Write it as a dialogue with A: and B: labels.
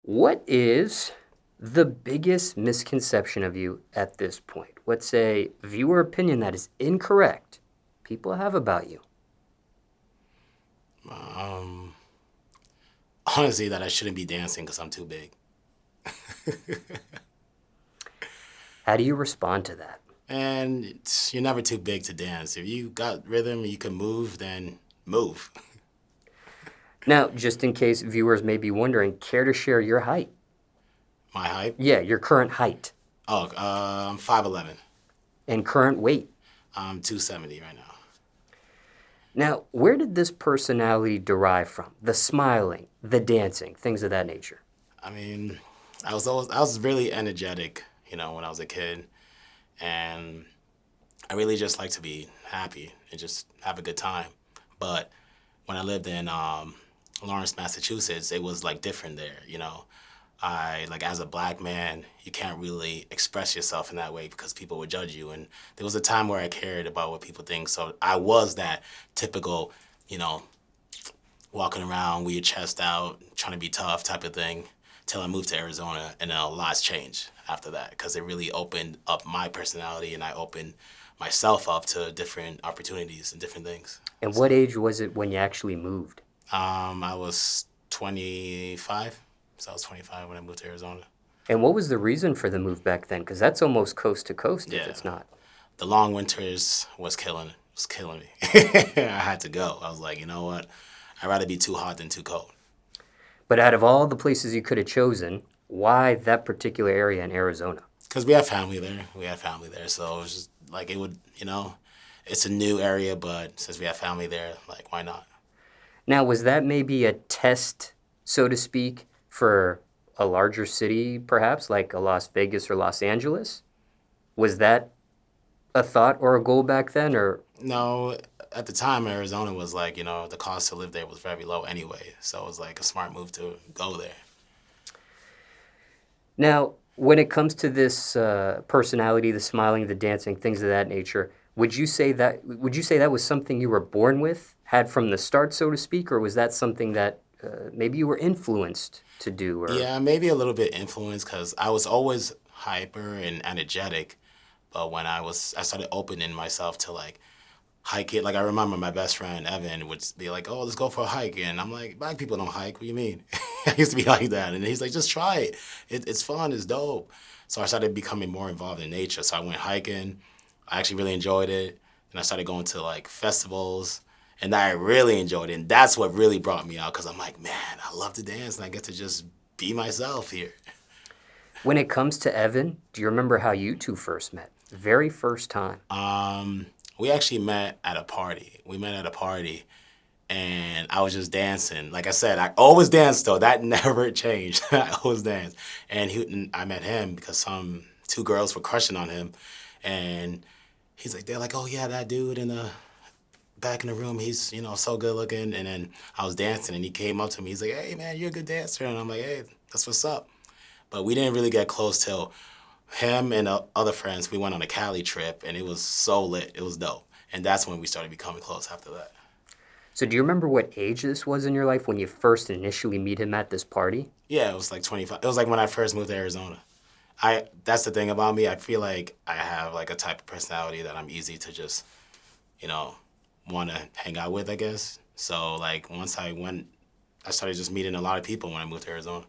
A: What is the biggest misconception of you at this point? What's a viewer opinion that is incorrect people have about you?
B: Um, Honestly, that I shouldn't be dancing because I'm too big.
A: How do you respond to that?
B: And you're never too big to dance. If you got rhythm and you can move, then move.
A: Now, just in case viewers may be wondering, care to share your height?
B: My height?
A: Yeah, your current height
B: Oh, I'm 5'11".
A: and current weight.
B: I'm 270 right now.
A: Now, where did this personality derive from? The smiling, the dancing, things of that nature.
B: I mean, I was really energetic, when I was a kid, and I really just like to be happy and just have a good time. But when I lived in Lawrence, Massachusetts, it was like different there. I like as a black man, you can't really express yourself in that way because people would judge you. And there was a time where I cared about what people think, so I was that typical, you know, walking around with your chest out, trying to be tough type of thing, till I moved to Arizona, and then a lot's changed after that because it really opened up my personality and I opened myself up to different opportunities and different things.
A: And what age was it when you actually moved?
B: I was 25, so I was 25 when I moved to Arizona.
A: And what was the reason for the move back then? Because that's almost coast to coast if
B: Yeah,
A: it's not.
B: the long winters was killing me. I had to go. I was like, you know what? I'd rather be too hot than too cold.
A: But out of all the places you could have chosen, why that particular area in Arizona?
B: Because we have family there. We have family there, so it was just like it would, it's a new area, but since we have family there, like why not?
A: Now, was that maybe a test, so to speak, for a larger city, perhaps, like a Las Vegas or Los Angeles? Was that a thought or a goal back then, or
B: No, at the time Arizona was like, the cost to live there was very low anyway, so it was like a smart move to go there.
A: now, when it comes to this personality, the smiling, the dancing, things of that nature, would you say that was something you were born with, had from the start, so to speak, or was that something that maybe you were influenced to do, or
B: Yeah, maybe a little bit influenced because I was always hyper and energetic, but when I started opening myself to like hike it. Like I remember my best friend Evan would be like, "Oh, let's go for a hike," and I'm like, "Black people don't hike. What do you mean?" I used to be like that, and he's like, "Just try it. It's fun. It's dope." So I started becoming more involved in nature. So I went hiking. I actually really enjoyed it, and I started going to like festivals, and I really enjoyed it. And that's what really brought me out because I'm like, man, I love to dance, and I get to just be myself here.
A: when it comes to Evan, do you remember how you two first met? Very first time.
B: We actually met at a party. We met at a party, and I was just dancing. Like I said, I always danced though. That never changed. I always danced. And I met him because some two girls were crushing on him, and they're like, oh yeah, that dude in the back in the room, he's so good looking. And then I was dancing, and he came up to me. He's like, hey man, you're a good dancer, and I'm like, hey, that's what's up. But we didn't really get close till him and other friends. We went on a Cali trip, and it was so lit. It was dope, and that's when we started becoming close after that.
A: So do you remember what age this was in your life when you first initially meet him at this party?
B: Yeah, it was like 25. It was like when I first moved to Arizona. That's the thing about me. I feel like I have like a type of personality that I'm easy to just, you know, want to hang out with, I guess. So like once I started just meeting a lot of people when I moved to Arizona.